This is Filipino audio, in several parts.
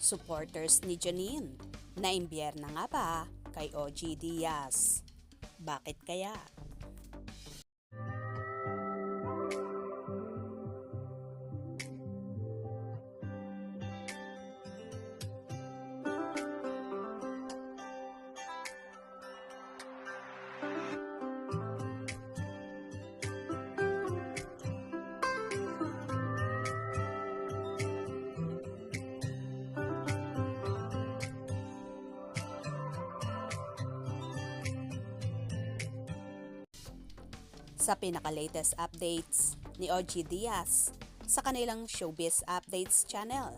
Supporters ni Janine, naimbierna nga ba kay OG Diaz? Bakit kaya? Sa pinaka-latest updates ni OG Diaz sa kanilang Showbiz Updates channel,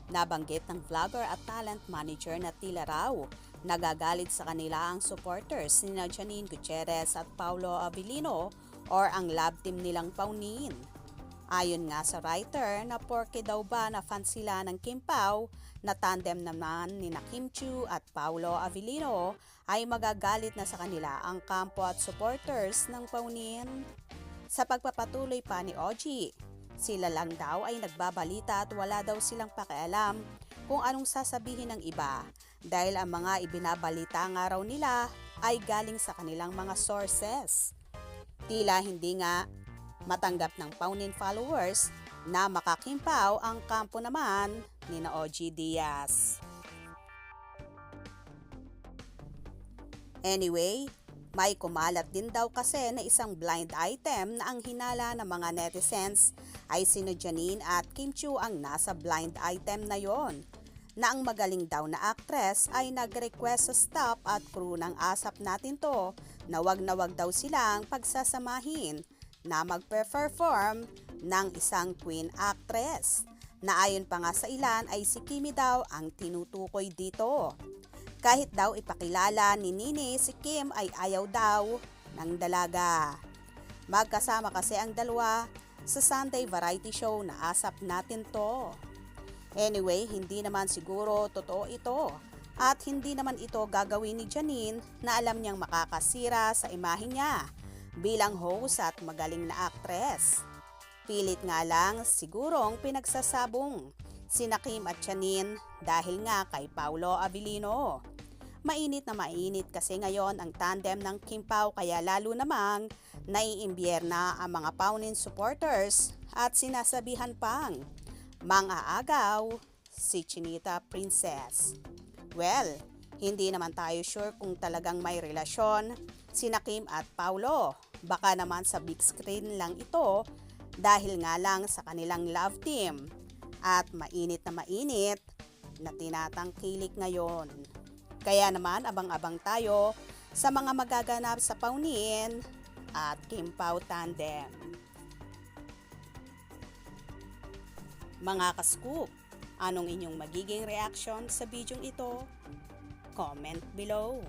nabanggit ng vlogger at talent manager na tila raw nagagalit sa kanila ang supporters ni Janine Gutierrez at Paolo Avellino or ang love team nilang Paunin. Ayon nga sa writer na porke daw ba na fan sila ng Kim Pao na tandem naman ni Kim Chiu at Paolo Avellino ay magagalit na sa kanila ang kampo at supporters ng Paunin. Sa pagpapatuloy pa ni OG, sila lang daw ay nagbabalita at wala daw silang pakialam kung anong sasabihin ng iba dahil ang mga ibinabalita nga raw nila ay galing sa kanilang mga sources. Tila hindi nga matanggap ng Paunin followers na makakimpaw ang kampo naman ni na OG Diaz. Anyway, may kumalat din daw kasi na isang blind item na ang hinala ng mga netizens ay sina Janine at Kim Chiu ang nasa blind item na yon, na ang magaling daw na actress ay nag-request sa staff at crew ng Asap Natin To na wag daw silang pagsasamahin na magpe-perform ng isang queen actress, na ayon pa nga sa ilan ay si Kimi daw ang tinutukoy dito. Kahit daw ipakilala ni Nini si Kim ay ayaw daw ng dalaga. Magkasama kasi ang dalawa sa Sunday variety show na Asap Natin To. Anyway, hindi naman siguro totoo ito at hindi naman ito gagawin ni Janine na alam niyang makakasira sa imahe niya bilang host at magaling na actress. Pilit nga lang sigurong pinagsasabong sina Kim at Janine dahil nga kay Paolo Avellino. Mainit na mainit kasi ngayon ang tandem ng Kim Pao kaya lalo namang naiimbierna ang mga Paunin supporters at sinasabihan pang mang-aagaw si Chinita Princess. Well, hindi naman tayo sure kung talagang may relasyon sina Kim at Paolo. Baka naman sa big screen lang ito dahil nga lang sa kanilang love team at mainit na tinatangkilik ngayon. Kaya naman abang-abang tayo sa mga magaganap sa Paunin at Kim Pao tandem. Mga ka-scoop, anong inyong magiging reaction sa bidyong ito? Comment below.